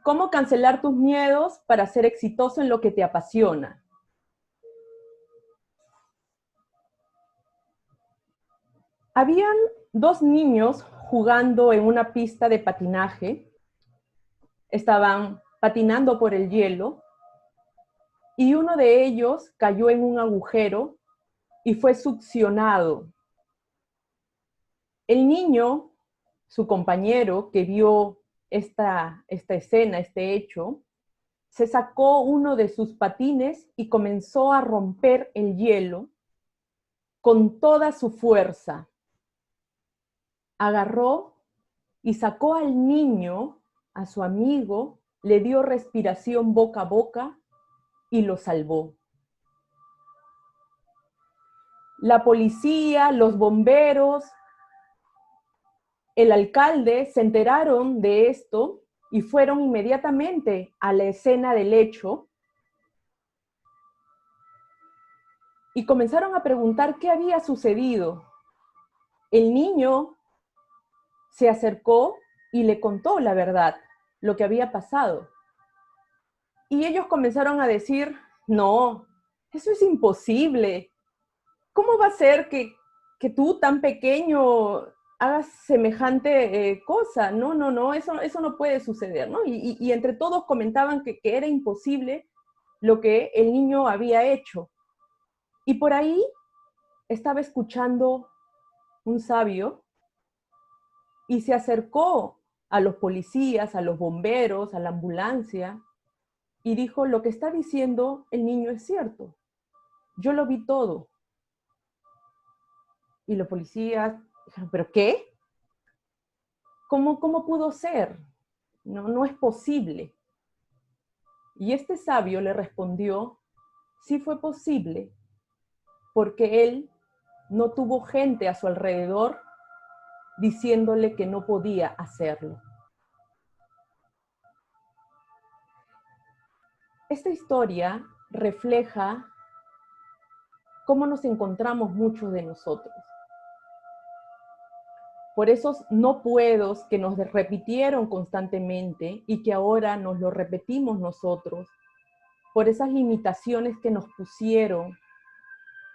¿Cómo cancelar tus miedos para ser exitoso en lo que te apasiona? Habían dos niños jugando en una pista de patinaje. Estaban patinando por el hielo y uno de ellos cayó en un agujero y fue succionado. El niño, su compañero, que vio esta escena, este hecho, se sacó uno de sus patines y comenzó a romper el hielo con toda su fuerza. Agarró y sacó al niño, a su amigo, le dio respiración boca a boca y lo salvó. La policía, los bomberos, el alcalde se enteraron de esto y fueron inmediatamente a la escena del hecho y comenzaron a preguntar qué había sucedido. El niño se acercó y le contó la verdad, lo que había pasado. Y ellos comenzaron a decir, no, eso es imposible. ¿Cómo va a ser que tú tan pequeño hagas semejante cosa? No, no, no, eso no puede suceder, ¿no? Y entre todos comentaban que era imposible lo que el niño había hecho. Y por ahí estaba escuchando un sabio y se acercó a los policías, a los bomberos, a la ambulancia, y dijo, lo que está diciendo el niño es cierto. Yo lo vi todo. Y los policías dijeron, ¿pero qué? ¿Cómo pudo ser? No, no es posible. Y este sabio le respondió, sí fue posible, porque él no tuvo gente a su alrededor diciéndole que no podía hacerlo. Esta historia refleja cómo nos encontramos muchos de nosotros. Por esos no puedos que nos repitieron constantemente y que ahora nos lo repetimos nosotros, por esas limitaciones que nos pusieron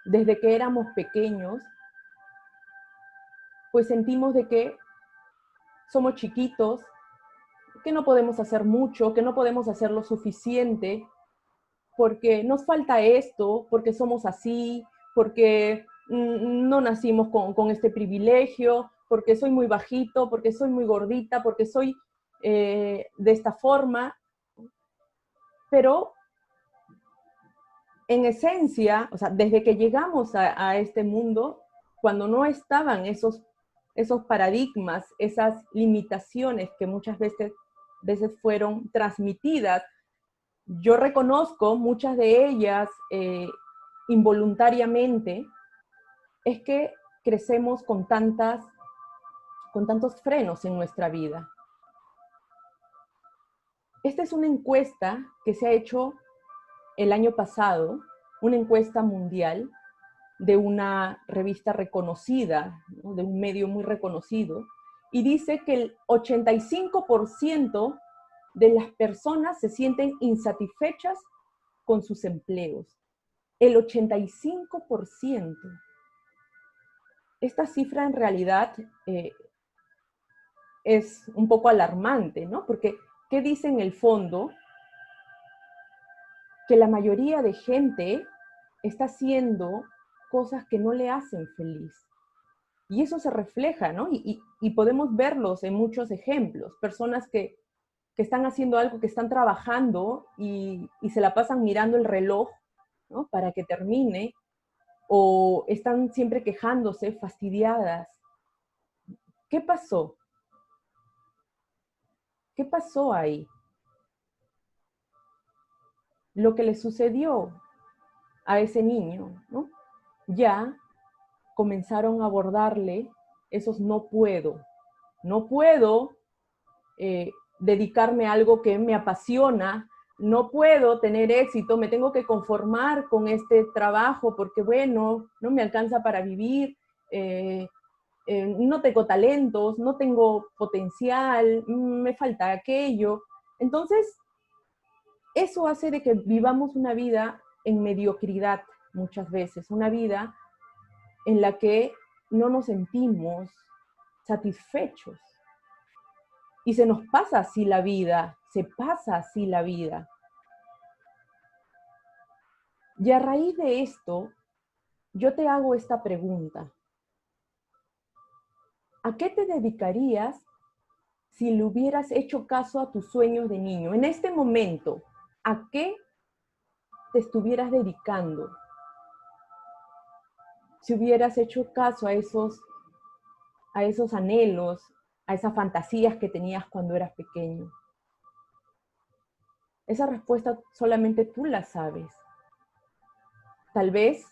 desde que éramos pequeños, pues sentimos de que somos chiquitos, que no podemos hacer mucho, que no podemos hacer lo suficiente, porque nos falta esto, porque somos así, porque no nacimos con este privilegio, porque soy muy bajito, porque soy muy gordita, porque soy de esta forma. Pero en esencia, o sea, desde que llegamos a este mundo, cuando no estaban esos paradigmas, esas limitaciones que muchas veces fueron transmitidas, yo reconozco muchas de ellas involuntariamente, es que crecemos con tantos frenos en nuestra vida. Esta es una encuesta que se ha hecho el año pasado, una encuesta mundial de una revista reconocida, ¿no? De un medio muy reconocido, y dice que el 85% de las personas se sienten insatisfechas con sus empleos. El 85%. Esta cifra en realidad es un poco alarmante, ¿no? Porque, ¿qué dice en el fondo? Que la mayoría de gente está haciendo cosas que no le hacen feliz. Y eso se refleja, ¿no? Y podemos verlos en muchos ejemplos. Personas que están haciendo algo, que están trabajando y se la pasan mirando el reloj, ¿no? Para que termine, o están siempre quejándose, fastidiadas. ¿Qué pasó? ¿Qué pasó ahí? Lo que le sucedió a ese niño, ¿no? Ya comenzaron a abordarle esos no puedo. No puedo dedicarme a algo que me apasiona, no puedo tener éxito, me tengo que conformar con este trabajo porque, bueno, no me alcanza para vivir, no tengo talentos, no tengo potencial, me falta aquello. Entonces, eso hace de que vivamos una vida en mediocridad muchas veces, una vida en la que no nos sentimos satisfechos. Y se nos pasa así la vida, se pasa así la vida. Y a raíz de esto, yo te hago esta pregunta. ¿A qué te dedicarías si le hubieras hecho caso a tus sueños de niño? En este momento, ¿a qué te estuvieras dedicando? Si hubieras hecho caso a esos anhelos, a esas fantasías que tenías cuando eras pequeño. Esa respuesta solamente tú la sabes. Tal vez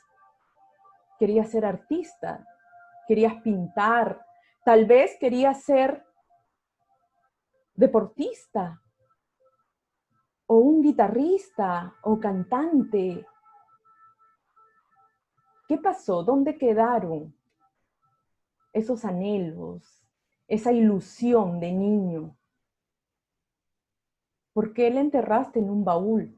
querías ser artista, querías pintar, tal vez querías ser deportista, o un guitarrista, o cantante. ¿Qué pasó? ¿Dónde quedaron esos anhelos, esa ilusión de niño? ¿Por qué la enterraste en un baúl?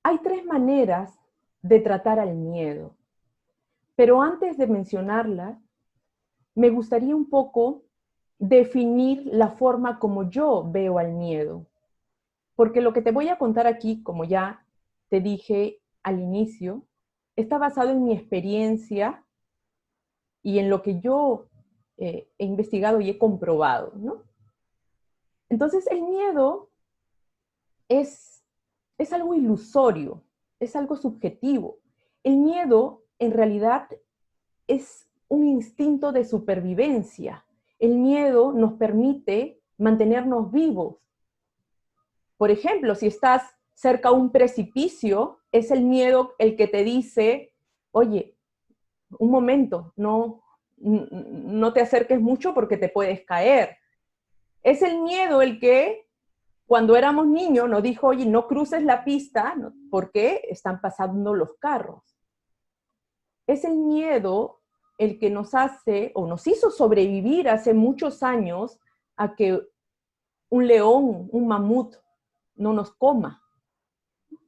Hay 3 maneras de tratar al miedo, pero antes de mencionarlas, me gustaría un poco definir la forma como yo veo al miedo. Porque lo que te voy a contar aquí, como ya te dije al inicio, está basado en mi experiencia y en lo que yo he investigado y he comprobado, ¿no? Entonces, el miedo es algo ilusorio, es algo subjetivo. El miedo, en realidad, es un instinto de supervivencia. El miedo nos permite mantenernos vivos. Por ejemplo, si estás cerca a un precipicio, es el miedo el que te dice, oye, un momento, no te acerques mucho porque te puedes caer. Es el miedo el que, cuando éramos niños, nos dijo, oye, no cruces la pista porque están pasando los carros. Es el miedo el que nos hace o nos hizo sobrevivir hace muchos años a que un león, un mamut, no nos coma.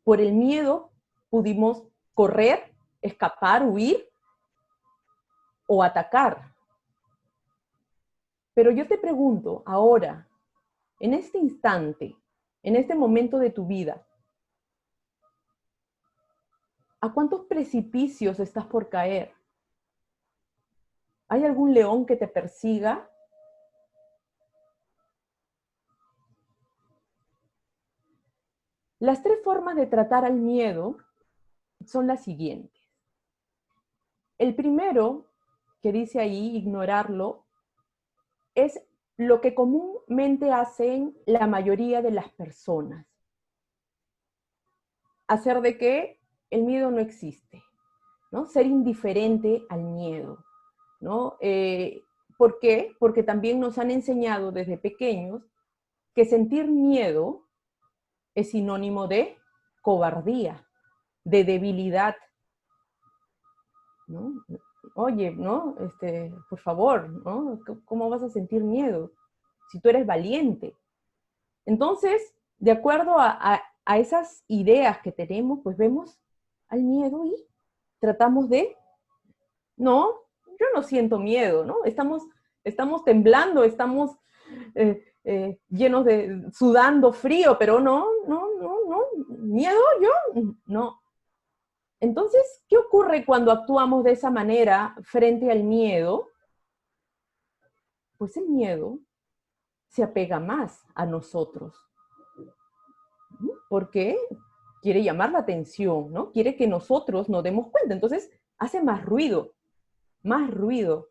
Por el miedo pudimos correr, escapar, huir o atacar. Pero yo te pregunto ahora, en este instante, en este momento de tu vida, ¿a cuántos precipicios estás por caer? ¿Hay algún león que te persiga? Las 3 formas de tratar al miedo son las siguientes. El primero, que dice ahí, ignorarlo, es lo que comúnmente hacen la mayoría de las personas. Hacer de que el miedo no existe, ¿no? Ser indiferente al miedo, ¿no? ¿Por qué? Porque también nos han enseñado desde pequeños que sentir miedo es sinónimo de cobardía, de debilidad, ¿no? Oye, ¿no? Por favor, ¿no? ¿Cómo vas a sentir miedo si tú eres valiente? Entonces, de acuerdo a esas ideas que tenemos, pues vemos al miedo y tratamos de, no, yo no siento miedo, ¿no? Estamos temblando, estamos llenos de, sudando frío, pero no, miedo yo, no. Entonces, ¿qué ocurre cuando actuamos de esa manera frente al miedo? Pues el miedo se apega más a nosotros. Porque quiere llamar la atención, ¿no? Quiere que nosotros nos demos cuenta. Entonces, hace más ruido, más ruido.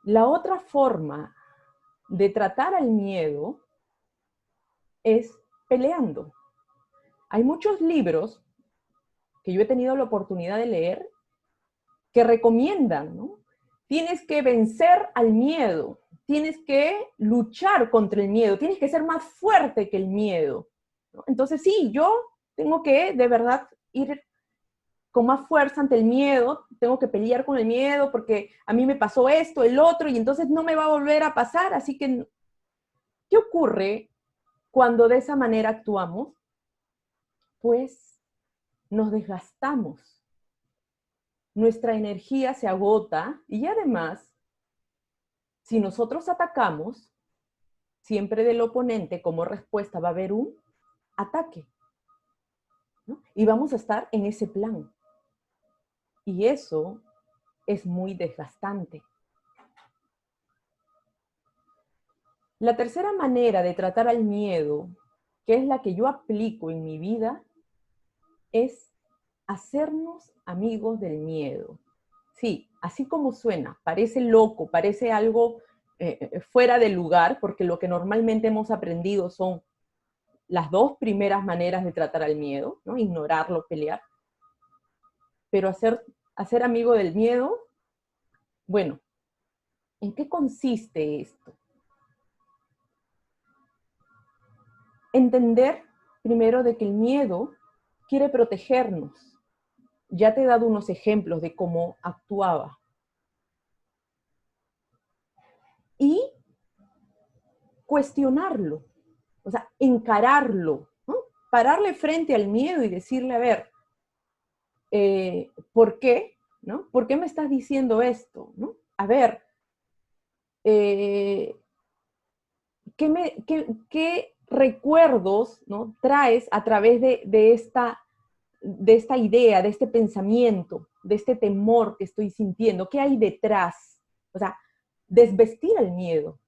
La otra forma de tratar al miedo es peleando. Hay muchos libros que yo he tenido la oportunidad de leer que recomiendan, ¿no? Tienes que vencer al miedo, tienes que luchar contra el miedo, tienes que ser más fuerte que el miedo, ¿no? Entonces sí, yo tengo que de verdad ir con más fuerza ante el miedo, tengo que pelear con el miedo porque a mí me pasó esto, el otro, y entonces no me va a volver a pasar, así que, ¿qué ocurre cuando de esa manera actuamos? Pues nos desgastamos, nuestra energía se agota y además, si nosotros atacamos, siempre del oponente como respuesta va a haber un ataque, ¿no? Y vamos a estar en ese plan. Y eso es muy desgastante. La tercera manera de tratar al miedo, que es la que yo aplico en mi vida, es hacernos amigos del miedo. Sí, así como suena, parece loco, parece algo fuera de lugar, porque lo que normalmente hemos aprendido son las dos primeras maneras de tratar al miedo, ¿no? Ignorarlo, pelear. Pero hacer amigo del miedo, bueno, ¿en qué consiste esto? Entender primero de que el miedo quiere protegernos. Ya te he dado unos ejemplos de cómo actuaba. Y cuestionarlo, o sea, encararlo, ¿no? Pararle frente al miedo y decirle, a ver, ¿por qué? ¿No? ¿Por qué me estás diciendo esto? ¿No? A ver, eh, ¿qué recuerdos, ¿no? traes a través de esta idea, de este pensamiento, de este temor que estoy sintiendo? ¿Qué hay detrás? O sea, desvestir el miedo,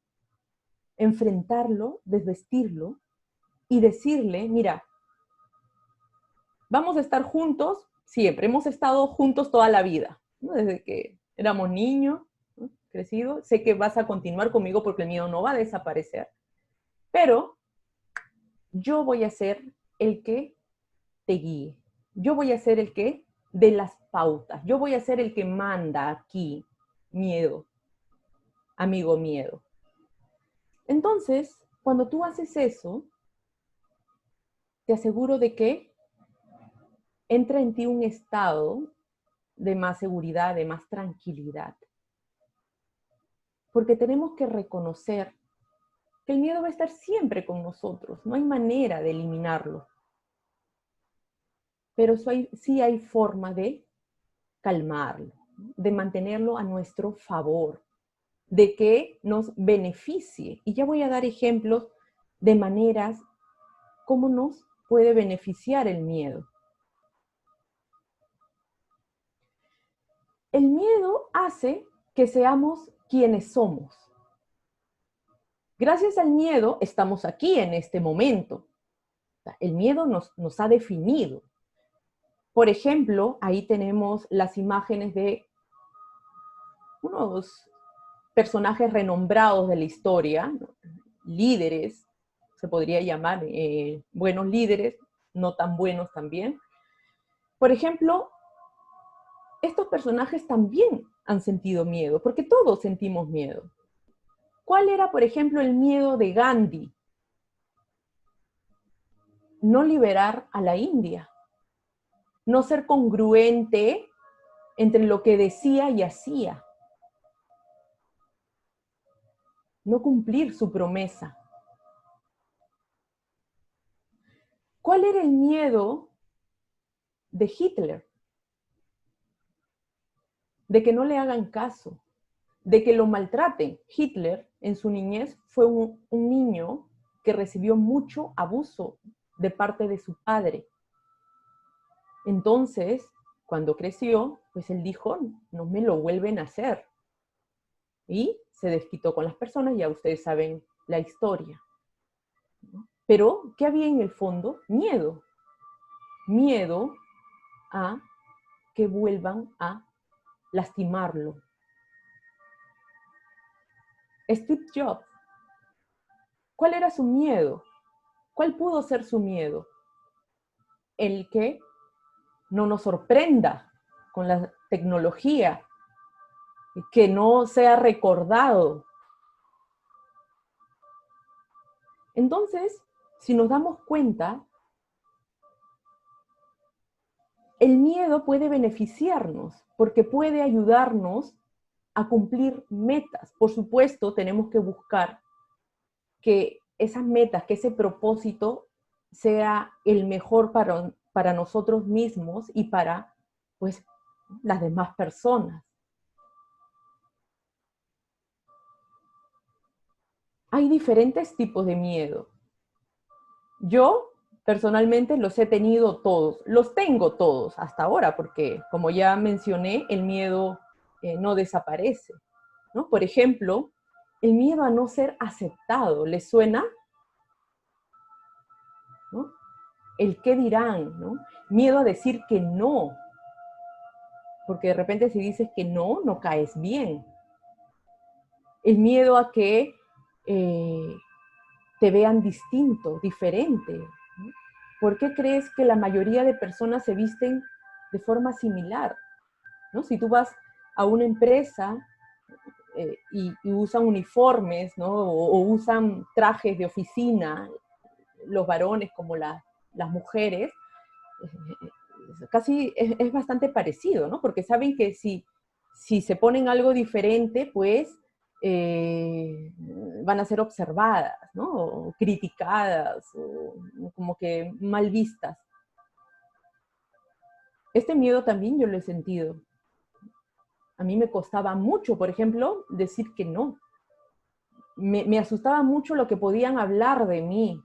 enfrentarlo, desvestirlo y decirle, mira, vamos a estar juntos siempre, hemos estado juntos toda la vida, ¿no? Desde que éramos niños, ¿no? Crecidos, sé que vas a continuar conmigo porque el miedo no va a desaparecer, pero yo voy a ser el que te guíe, yo voy a ser el que dé las pautas, yo voy a ser el que manda aquí, miedo, amigo miedo. Entonces, cuando tú haces eso, te aseguro de que entra en ti un estado de más seguridad, de más tranquilidad. Porque tenemos que reconocer que el miedo va a estar siempre con nosotros, no hay manera de eliminarlo. Pero sí hay forma de calmarlo, de mantenerlo a nuestro favor, de que nos beneficie. Y ya voy a dar ejemplos de maneras cómo nos puede beneficiar el miedo. El miedo hace que seamos quienes somos. Gracias al miedo estamos aquí en este momento. El miedo nos ha definido. Por ejemplo, ahí tenemos las imágenes de unos personajes renombrados de la historia, ¿no? Líderes, se podría llamar, buenos líderes, no tan buenos también. Por ejemplo, estos personajes también han sentido miedo, porque todos sentimos miedo. ¿Cuál era, por ejemplo, el miedo de Gandhi? No liberar a la India, no ser congruente entre lo que decía y hacía, no cumplir su promesa. ¿Cuál era el miedo de Hitler? De que no le hagan caso, de que lo maltraten. Hitler, en su niñez, fue un niño que recibió mucho abuso de parte de su padre. Entonces, cuando creció, pues él dijo, no me lo vuelven a hacer. Y se desquitó con las personas, ya ustedes saben la historia. Pero, ¿qué había en el fondo? Miedo. Miedo a que vuelvan a lastimarlo. Steve Jobs, ¿cuál era su miedo? ¿Cuál pudo ser su miedo? El que no nos sorprenda con la tecnología, que no sea recordado. Entonces, si nos damos cuenta, el miedo puede beneficiarnos porque puede ayudarnos a cumplir metas. Por supuesto, tenemos que buscar que esas metas, que ese propósito sea el mejor para nosotros mismos y para, pues, las demás personas. Hay diferentes tipos de miedo. Yo personalmente los he tenido todos, los tengo todos hasta ahora, porque como ya mencioné, el miedo no desaparece, ¿no? Por ejemplo, el miedo a no ser aceptado, ¿les suena? ¿No? El qué dirán, ¿no? Miedo a decir que no, porque de repente si dices que no, no caes bien. El miedo a que te vean distinto, diferente, ¿no? ¿Por qué crees que la mayoría de personas se visten de forma similar? ¿No? Si tú vas a una empresa y usan uniformes, ¿no? O usan trajes de oficina, los varones como las mujeres, casi es bastante parecido, ¿no? Porque saben que si se ponen algo diferente, pues van a ser observadas, ¿no? O criticadas, o como que mal vistas. Este miedo también yo lo he sentido. A mí me costaba mucho, por ejemplo, decir que no. Me asustaba mucho lo que podían hablar de mí,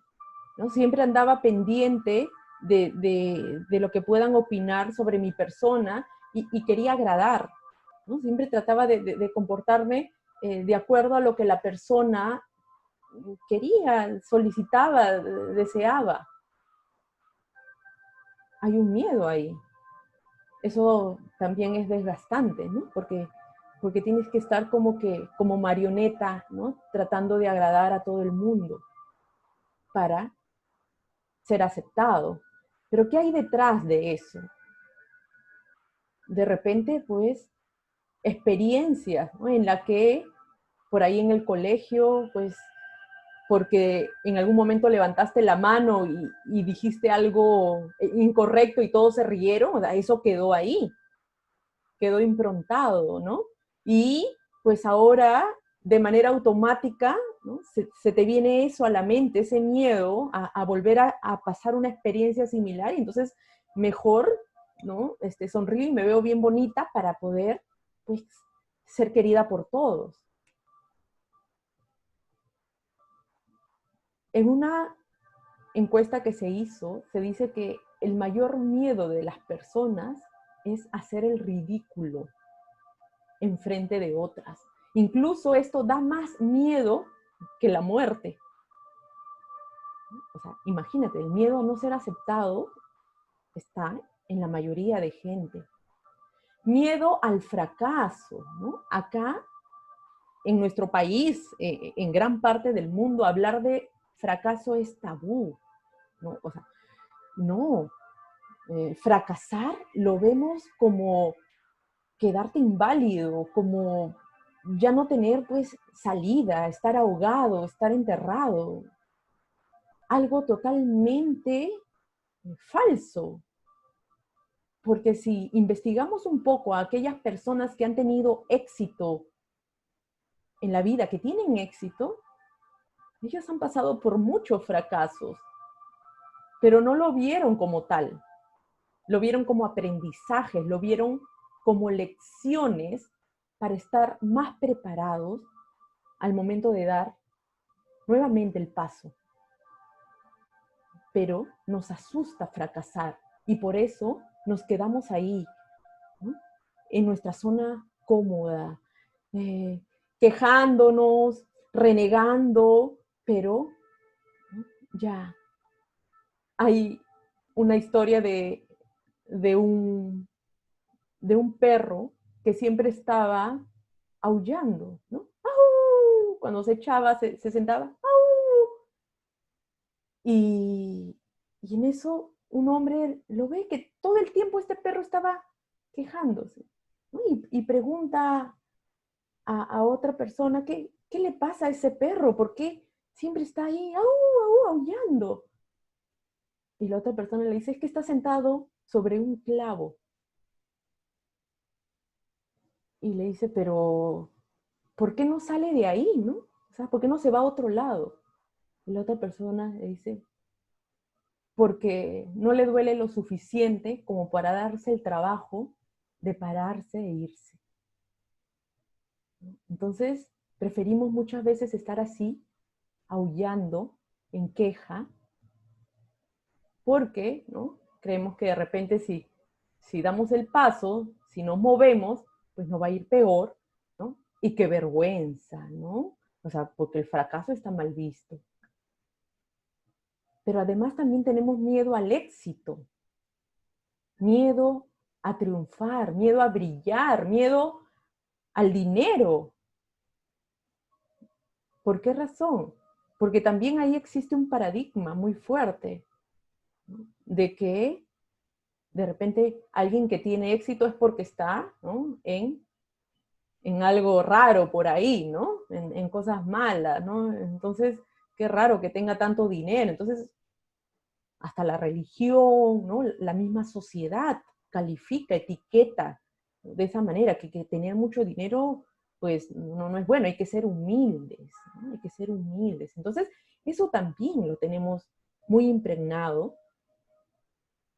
¿no? Siempre andaba pendiente de lo que puedan opinar sobre mi persona y quería agradar, ¿no? Siempre trataba de comportarme de acuerdo a lo que la persona quería, solicitaba, deseaba. Hay un miedo ahí. Eso también es desgastante, ¿no? Porque tienes que estar como marioneta, ¿no? Tratando de agradar a todo el mundo para ser aceptado. Pero ¿qué hay detrás de eso? De repente, pues, experiencias, ¿no? En la que por ahí en el colegio, pues, porque en algún momento levantaste la mano y dijiste algo incorrecto y todos se rieron, o sea, eso quedó ahí, quedó improntado, ¿no? Y pues ahora, de manera automática, ¿no? Se te viene eso a la mente, ese miedo a volver a pasar una experiencia similar, y entonces mejor, ¿no? Sonrío y me veo bien bonita para poder, pues, ser querida por todos. En una encuesta que se hizo, se dice que el mayor miedo de las personas es hacer el ridículo en frente de otras. Incluso esto da más miedo que la muerte. O sea, imagínate, el miedo a no ser aceptado está en la mayoría de gente. Miedo al fracaso, ¿no? Acá, en nuestro país, en gran parte del mundo, hablar de fracaso es tabú, ¿no? O sea, no, fracasar lo vemos como quedarte inválido, como ya no tener pues salida, estar ahogado, estar enterrado. Algo totalmente falso. Porque si investigamos un poco a aquellas personas que han tenido éxito en la vida, que tienen éxito, ellos han pasado por muchos fracasos, pero no lo vieron como tal. Lo vieron como aprendizajes, lo vieron como lecciones para estar más preparados al momento de dar nuevamente el paso. Pero nos asusta fracasar y por eso nos quedamos ahí, ¿no? En nuestra zona cómoda, quejándonos, renegando, pero, ¿no? Ya hay una historia de un, de un perro que siempre estaba aullando, ¿no? ¡Au! Cuando se echaba, se sentaba, ¡au! Y en eso un hombre lo ve que todo el tiempo este perro estaba quejándose, ¿no? Y pregunta a otra persona, ¿qué le pasa a ese perro? ¿Por qué siempre está ahí, au, au, aullando? Y la otra persona le dice, es que está sentado sobre un clavo. Y le dice, pero ¿por qué no sale de ahí, no? O sea, ¿por qué no se va a otro lado? Y la otra persona le dice, porque no le duele lo suficiente como para darse el trabajo de pararse e irse. Entonces, preferimos muchas veces estar así, aullando, en queja, porque, ¿no? Creemos que de repente si damos el paso, si nos movemos, pues nos va a ir peor, ¿no? Y qué vergüenza, ¿no? O sea, porque el fracaso está mal visto. Pero además también tenemos miedo al éxito, miedo a triunfar, miedo a brillar, miedo al dinero. ¿Por qué razón? Porque también ahí existe un paradigma muy fuerte, ¿no? De que de repente alguien que tiene éxito es porque está, ¿no? en algo raro por ahí, ¿no? En cosas malas, ¿no? Entonces, qué raro que tenga tanto dinero. Entonces, hasta la religión, ¿no? La misma sociedad califica, etiqueta de esa manera, que tener mucho dinero, pues no es bueno, hay que ser humildes, ¿no? Hay que ser humildes. Entonces, eso también lo tenemos muy impregnado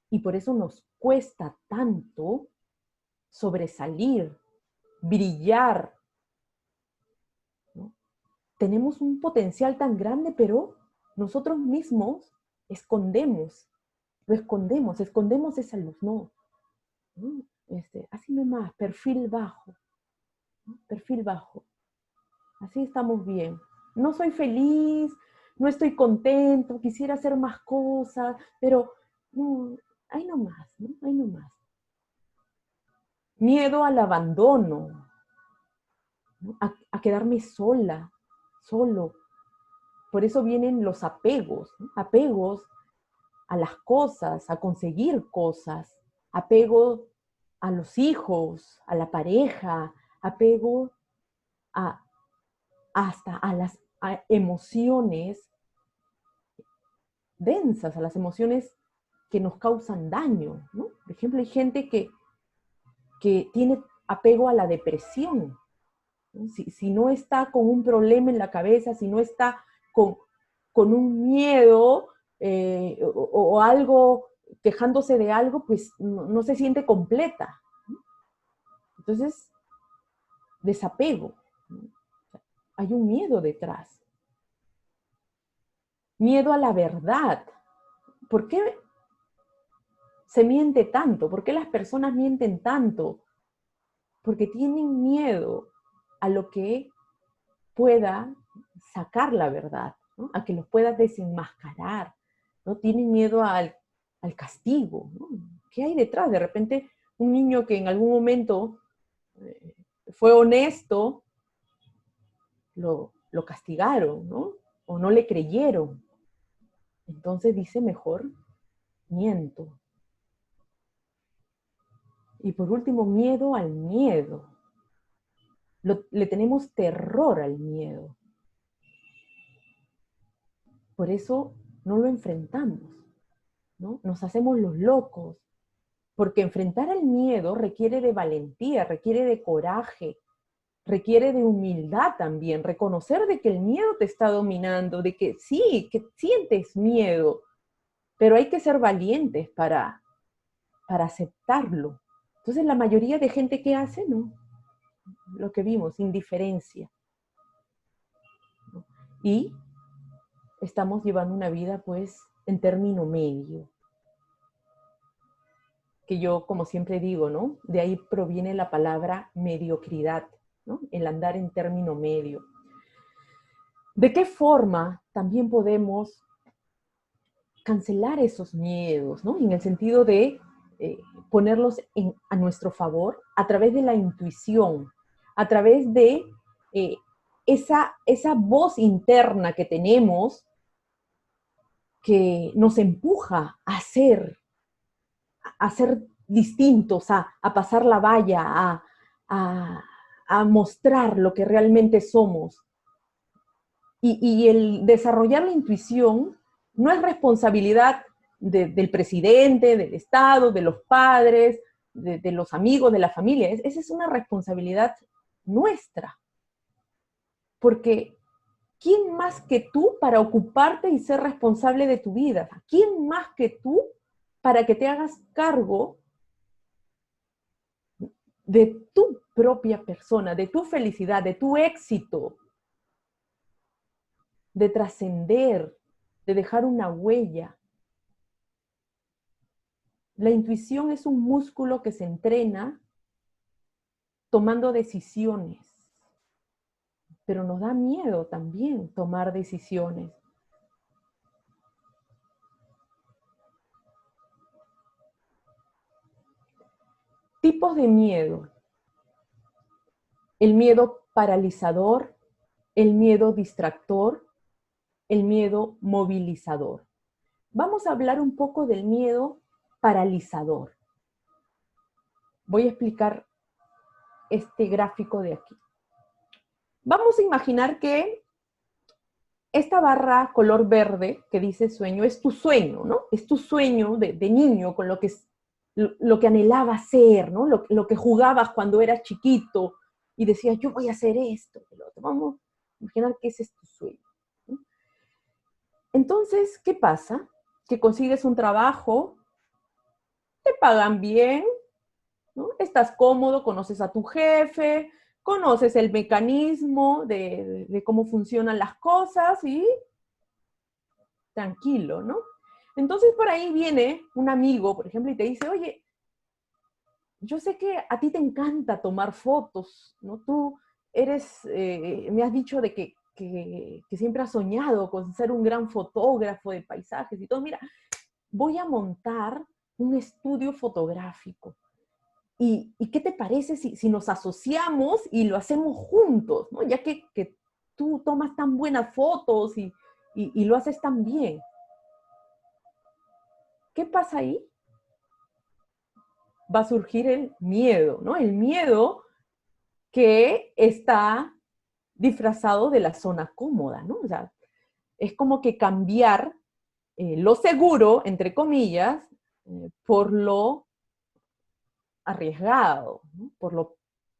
y por eso nos cuesta tanto sobresalir, brillar, ¿no? Tenemos un potencial tan grande, pero nosotros mismos escondemos esa luz, no, ¿no? Así nomás, perfil bajo, así estamos bien. No soy feliz, no estoy contento, quisiera hacer más cosas, pero no, ahí nomás, ¿no? Ahí nomás. Miedo al abandono, ¿no? A quedarme sola, solo. Por eso vienen los apegos, ¿no? Apegos a las cosas, a conseguir cosas, apego a los hijos, a la pareja, apego a, hasta a las emociones densas, a las emociones que nos causan daño, ¿no? Por ejemplo, hay gente que tiene apego a la depresión, ¿no? Si no está con un problema en la cabeza, si no está con un miedo o algo, quejándose de algo, pues no se siente completa, ¿no? Entonces, desapego, ¿no? Hay un miedo detrás. Miedo a la verdad. ¿Por qué se miente tanto? ¿Por qué las personas mienten tanto? Porque tienen miedo a lo que pueda sacar la verdad, ¿no? A que los pueda desenmascarar, ¿no? Tienen miedo al castigo, ¿no? ¿Qué hay detrás? De repente, un niño que en algún momento fue honesto, lo castigaron, ¿no? O no le creyeron. Entonces dice, mejor miento. Y por último, miedo al miedo. Le tenemos terror al miedo. Por eso no lo enfrentamos, ¿no? Nos hacemos los locos, porque enfrentar al miedo requiere de valentía, requiere de coraje, requiere de humildad también, reconocer de que el miedo te está dominando, de que sí, que sientes miedo, pero hay que ser valientes para aceptarlo. Entonces la mayoría de gente que hace, ¿no? Lo que vimos, indiferencia, ¿no? Y estamos llevando una vida pues en término medio, que yo como siempre digo, ¿no? De ahí proviene la palabra mediocridad, ¿no? El andar en término medio. ¿De qué forma también podemos cancelar esos miedos, ¿no? En el sentido de ponerlos a nuestro favor a través de la intuición, a través de eh, esa voz interna que tenemos que nos empuja a ser distintos, a pasar la valla, a mostrar lo que realmente somos. Y el desarrollar la intuición no es responsabilidad del presidente, del Estado, de los padres, de los amigos, de la familia. Esa es una responsabilidad nuestra. Porque ¿quién más que tú para ocuparte y ser responsable de tu vida? ¿Quién más que tú para que te hagas cargo de tu propia persona, de tu felicidad, de tu éxito, de trascender, de dejar una huella? La intuición es un músculo que se entrena tomando decisiones, pero nos da miedo también tomar decisiones. Tipos de miedo. El miedo paralizador, el miedo distractor, el miedo movilizador. Vamos a hablar un poco del miedo paralizador. Voy a explicar este gráfico de aquí. Vamos a imaginar que esta barra color verde que dice sueño es tu sueño, ¿no? Es tu sueño de niño con lo que anhelabas ser, ¿no? Lo que jugabas cuando eras chiquito y decías, yo voy a hacer esto, el otro. Vamos a imaginar que ese es tu sueño, ¿no? Entonces, ¿qué pasa? Que consigues un trabajo, te pagan bien, ¿no? Estás cómodo, conoces a tu jefe, conoces el mecanismo de cómo funcionan las cosas y tranquilo, ¿no? Entonces por ahí viene un amigo, por ejemplo, y te dice, oye, yo sé que a ti te encanta tomar fotos, ¿no? Tú eres, me has dicho de que siempre has soñado con ser un gran fotógrafo de paisajes y todo. Mira, voy a montar un estudio fotográfico. ¿Y qué te parece si nos asociamos y lo hacemos juntos, ¿no? Ya que tú tomas tan buenas fotos y lo haces tan bien. ¿Qué pasa ahí? Va a surgir el miedo, ¿no? El miedo que está disfrazado de la zona cómoda, ¿no? O sea, es como que cambiar lo seguro, entre comillas, por lo arriesgado, ¿no? Por lo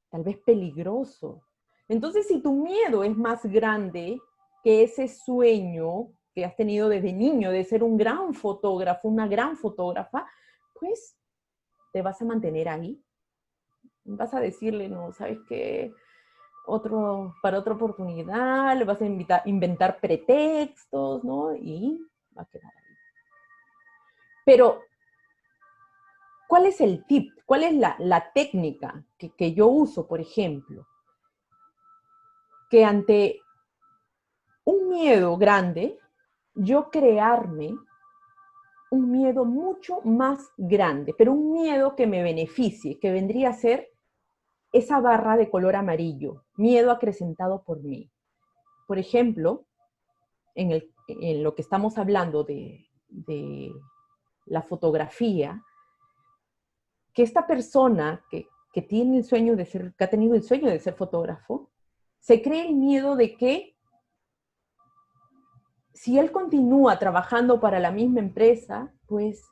tal vez peligroso. Entonces, si tu miedo es más grande que ese sueño que has tenido desde niño de ser un gran fotógrafo, una gran fotógrafa, pues te vas a mantener ahí. Vas a decirle, no, ¿sabes qué? Para otra oportunidad, le vas a inventar pretextos, ¿no? Y va a quedar ahí. Pero, ¿cuál es el tip? ¿Cuál es la técnica que yo uso, por ejemplo? Que ante un miedo grande, yo crearme un miedo mucho más grande, pero un miedo que me beneficie, que vendría a ser esa barra de color amarillo, miedo acrecentado por mí. Por ejemplo, en lo que estamos hablando de la fotografía, que esta persona que tiene el sueño de ser, que ha tenido el sueño de ser fotógrafo, se cree el miedo de que si él continúa trabajando para la misma empresa, pues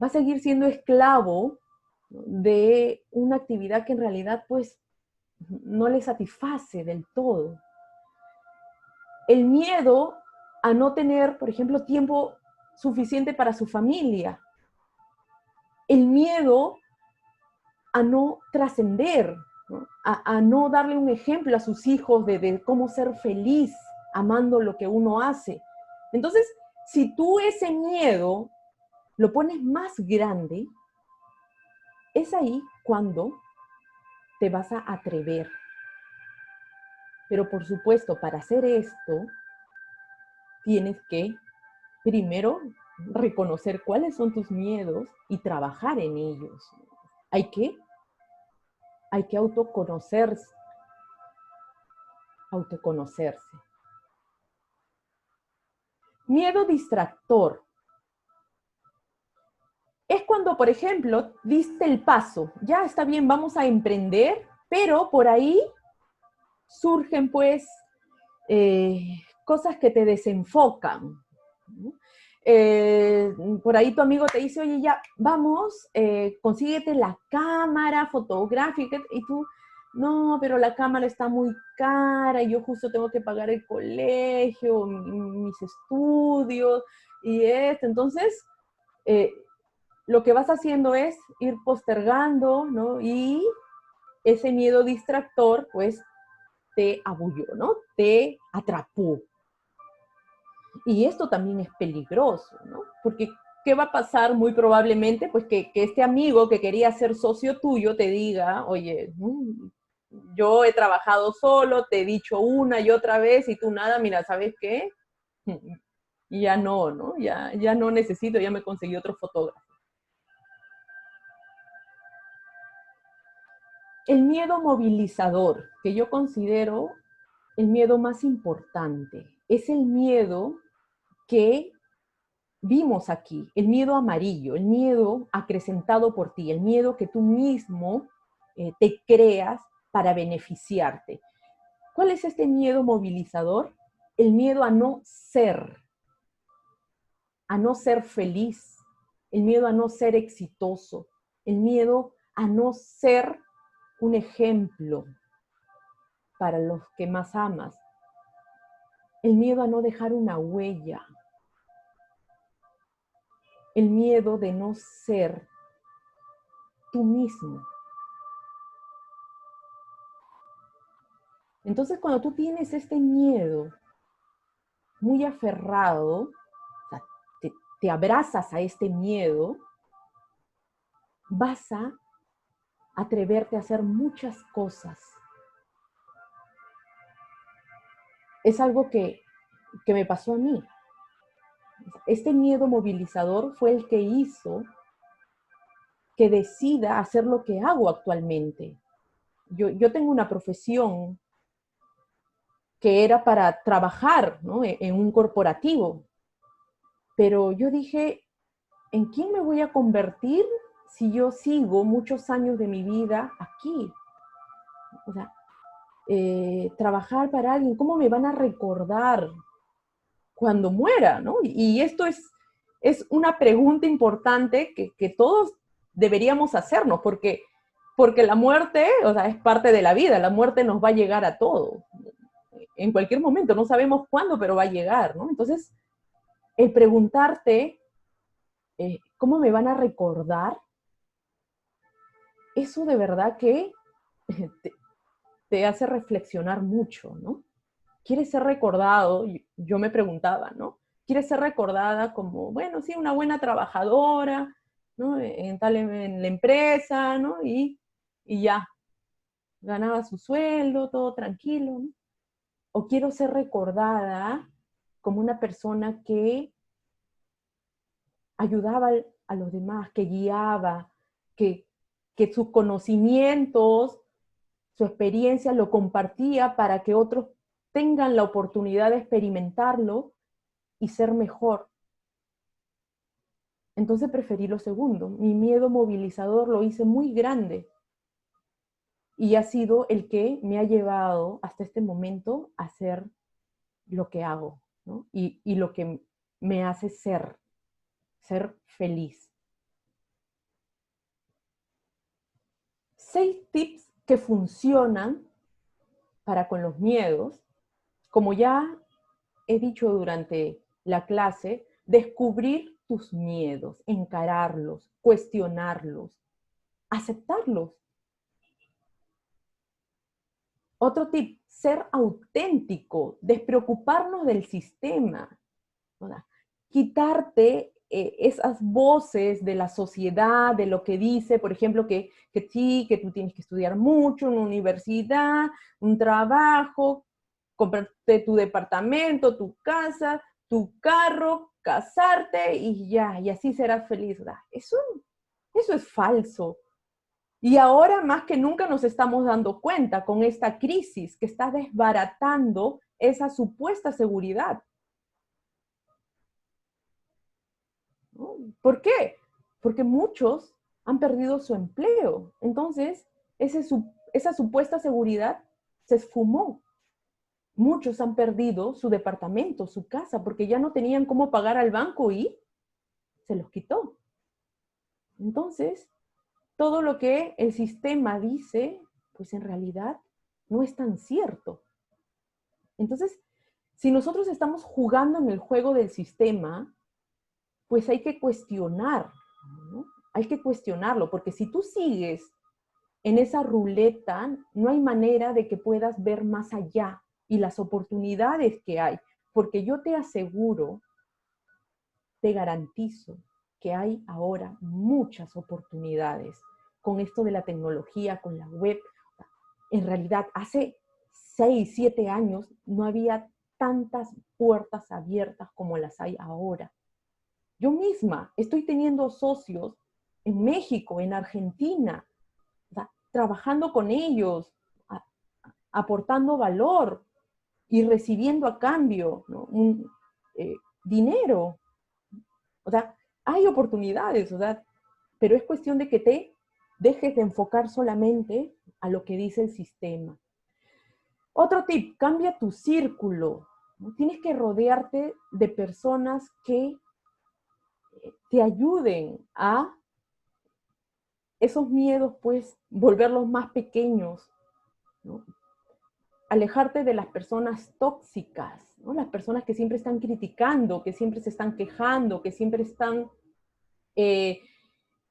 va a seguir siendo esclavo de una actividad que en realidad pues no le satisface del todo. El miedo a no tener, por ejemplo, tiempo suficiente para su familia. El miedo a no trascender, ¿no? A no darle un ejemplo a sus hijos de cómo ser feliz amando lo que uno hace. Entonces, si tú ese miedo lo pones más grande, es ahí cuando te vas a atrever. Pero por supuesto, para hacer esto, tienes que primero reconocer cuáles son tus miedos y trabajar en ellos. Hay que autoconocerse. Miedo distractor. Es cuando, por ejemplo, diste el paso, ya está bien, vamos a emprender, pero por ahí surgen pues cosas que te desenfocan, ¿no? por ahí tu amigo te dice, oye, ya, vamos, consíguete la cámara fotográfica, y tú, no, pero la cámara está muy cara, y yo justo tengo que pagar el colegio, mis estudios, y esto. Entonces, eh, lo que vas haciendo es ir postergando, ¿no? Y ese miedo distractor, pues, te abulló, ¿no? Te atrapó. Y esto también es peligroso, ¿no? Porque ¿qué va a pasar muy probablemente? Pues que este amigo que quería ser socio tuyo te diga, oye, yo he trabajado solo, te he dicho una y otra vez y tú nada, mira, ¿sabes qué? Ya no, ¿no? Ya no necesito, ya me conseguí otro fotógrafo. El miedo movilizador, que yo considero el miedo más importante, es el miedo que vimos aquí, el miedo amarillo, el miedo acrecentado por ti, el miedo que tú mismo te creas para beneficiarte. ¿Cuál es este miedo movilizador? El miedo a no ser feliz, el miedo a no ser exitoso, el miedo a no ser un ejemplo para los que más amas, el miedo a no dejar una huella, el miedo de no ser tú mismo. Entonces, cuando tú tienes este miedo muy aferrado, o sea, te abrazas a este miedo, vas a atreverte a hacer muchas cosas. Es algo que me pasó a mí. Este miedo movilizador fue el que hizo que decida hacer lo que hago actualmente. Yo tengo una profesión que era para trabajar, ¿no?, en un corporativo, pero yo dije, ¿en quién me voy a convertir si yo sigo muchos años de mi vida aquí? O sea, trabajar para alguien, ¿cómo me van a recordar cuando muera, ¿no? Y esto es una pregunta importante que todos deberíamos hacernos, porque la muerte, o sea, es parte de la vida, la muerte nos va a llegar a todos, en cualquier momento, no sabemos cuándo, pero va a llegar, ¿no? Entonces, el preguntarte, ¿cómo me van a recordar? Eso de verdad que te, te hace reflexionar mucho, ¿no? ¿Quieres ser recordado? Yo me preguntaba, ¿no? ¿Quieres ser recordada como, bueno, sí, una buena trabajadora, ¿no? En la empresa, ¿no? Y ya, ganaba su sueldo, todo tranquilo, ¿no? O quiero ser recordada como una persona que ayudaba a los demás, que guiaba, que, que sus conocimientos, su experiencia lo compartía para que otros tengan la oportunidad de experimentarlo y ser mejor. Entonces preferí lo segundo. Mi miedo movilizador lo hice muy grande y ha sido el que me ha llevado hasta este momento a hacer lo que hago, ¿no? Y lo que me hace ser feliz. 6 tips que funcionan para con los miedos. Como ya he dicho durante la clase, descubrir tus miedos, encararlos, cuestionarlos, aceptarlos. Otro tip, ser auténtico, despreocuparnos del sistema, ¿no? Quitarte esas voces de la sociedad, de lo que dice, por ejemplo, que sí, que tú tienes que estudiar mucho, una universidad, un trabajo, comprarte tu departamento, tu casa, tu carro, casarte y ya, y así serás feliz. Eso es falso. Y ahora más que nunca nos estamos dando cuenta con esta crisis que está desbaratando esa supuesta seguridad. ¿No? ¿Por qué? Porque muchos han perdido su empleo. Entonces, esa supuesta seguridad se esfumó. Muchos han perdido su departamento, su casa, porque ya no tenían cómo pagar al banco y se los quitó. Entonces, todo lo que el sistema dice, pues en realidad no es tan cierto. Entonces, si nosotros estamos jugando en el juego del sistema, pues hay que cuestionar, ¿no? Hay que cuestionarlo, porque si tú sigues en esa ruleta, no hay manera de que puedas ver más allá y las oportunidades que hay, porque yo te aseguro, te garantizo que hay ahora muchas oportunidades con esto de la tecnología, con la web. En realidad, hace 6, 7 años no había tantas puertas abiertas como las hay ahora. Yo misma estoy teniendo socios en México, en Argentina, o sea, trabajando con ellos, aportando valor y recibiendo a cambio, ¿no? Dinero. O sea, hay oportunidades, o sea, pero es cuestión de que te dejes de enfocar solamente a lo que dice el sistema. Otro tip, cambia tu círculo, ¿no? Tienes que rodearte de personas que te ayuden a esos miedos, pues, volverlos más pequeños, ¿no? Alejarte de las personas tóxicas, ¿no? Las personas que siempre están criticando, que siempre se están quejando, que siempre están eh,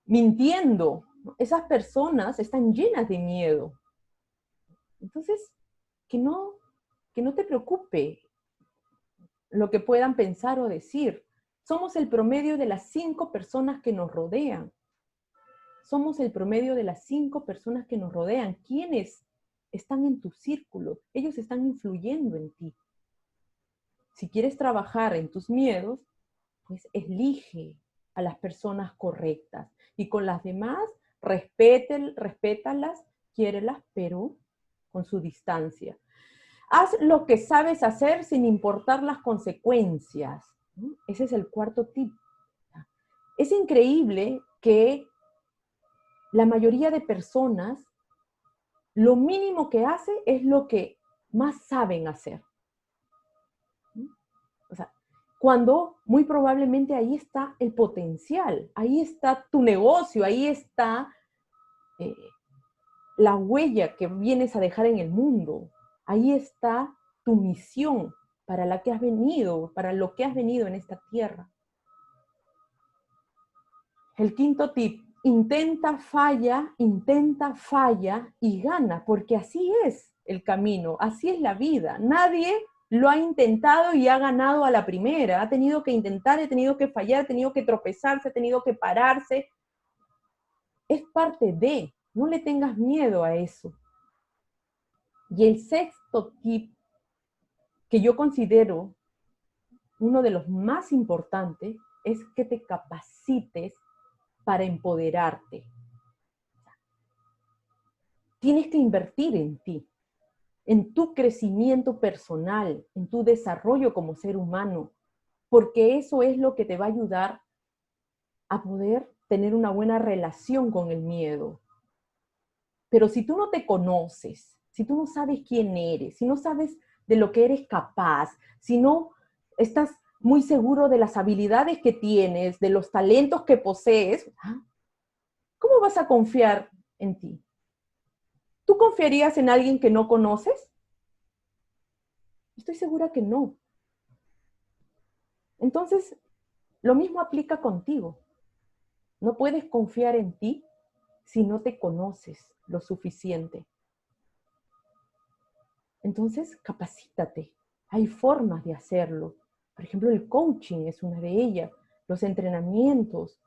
mintiendo, ¿no? Esas personas están llenas de miedo. Entonces, que no, que no te preocupe lo que puedan pensar o decir. Somos el promedio de las 5 personas que nos rodean. Somos el promedio de las 5 personas que nos rodean. ¿Quiénes están en tu círculo? Ellos están influyendo en ti. Si quieres trabajar en tus miedos, pues elige a las personas correctas. Y con las demás, respétalas, quiérelas, pero con su distancia. Haz lo que sabes hacer sin importar las consecuencias, ¿no? Ese es el cuarto tip. Es increíble que la mayoría de personas, lo mínimo que hace es lo que más saben hacer. O sea, cuando muy probablemente ahí está el potencial, ahí está tu negocio, ahí está la huella que vienes a dejar en el mundo, ahí está tu misión para la que has venido, para lo que has venido en esta tierra. El quinto tip, intenta, falla y gana, porque así es el camino, así es la vida. Nadie lo ha intentado y ha ganado a la primera. Ha tenido que intentar, ha tenido que fallar, ha tenido que tropezarse, ha tenido que pararse. Es parte de, no le tengas miedo a eso. Y el sexto tip, que yo considero uno de los más importantes, es que te capacites para empoderarte. Tienes que invertir en ti, en tu crecimiento personal, en tu desarrollo como ser humano, porque eso es lo que te va a ayudar a poder tener una buena relación con el miedo. Pero si tú no te conoces, si tú no sabes quién eres, si no sabes de lo que eres capaz, si no estás muy seguro de las habilidades que tienes, de los talentos que posees, ¿cómo vas a confiar en ti? ¿Tú confiarías en alguien que no conoces? Estoy segura que no. Entonces, lo mismo aplica contigo. No puedes confiar en ti si no te conoces lo suficiente. Entonces, capacítate. Hay formas de hacerlo. Por ejemplo, el coaching es una de ellas. Los entrenamientos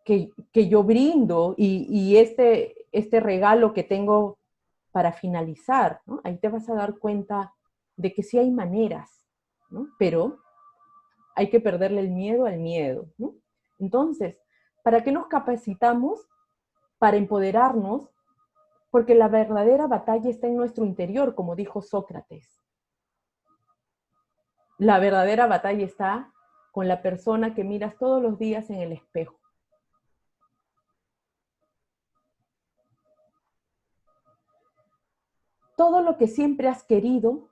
que yo brindo y este regalo que tengo para finalizar, ¿no? Ahí te vas a dar cuenta de que sí hay maneras, ¿no? Pero hay que perderle el miedo al miedo, ¿no? Entonces, ¿para qué nos capacitamos? Para empoderarnos, porque la verdadera batalla está en nuestro interior, como dijo Sócrates. La verdadera batalla está con la persona que miras todos los días en el espejo. todo lo que siempre has querido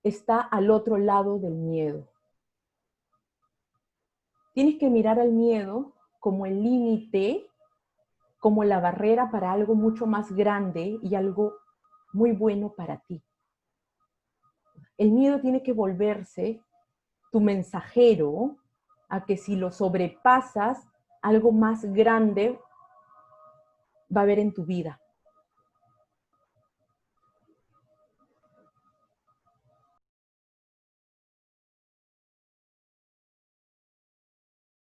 está al otro lado del miedo. Tienes que mirar al miedo como el límite, como la barrera para algo mucho más grande y algo muy bueno para ti. El miedo tiene que volverse tu mensajero a que si lo sobrepasas, algo más grande va a haber en tu vida.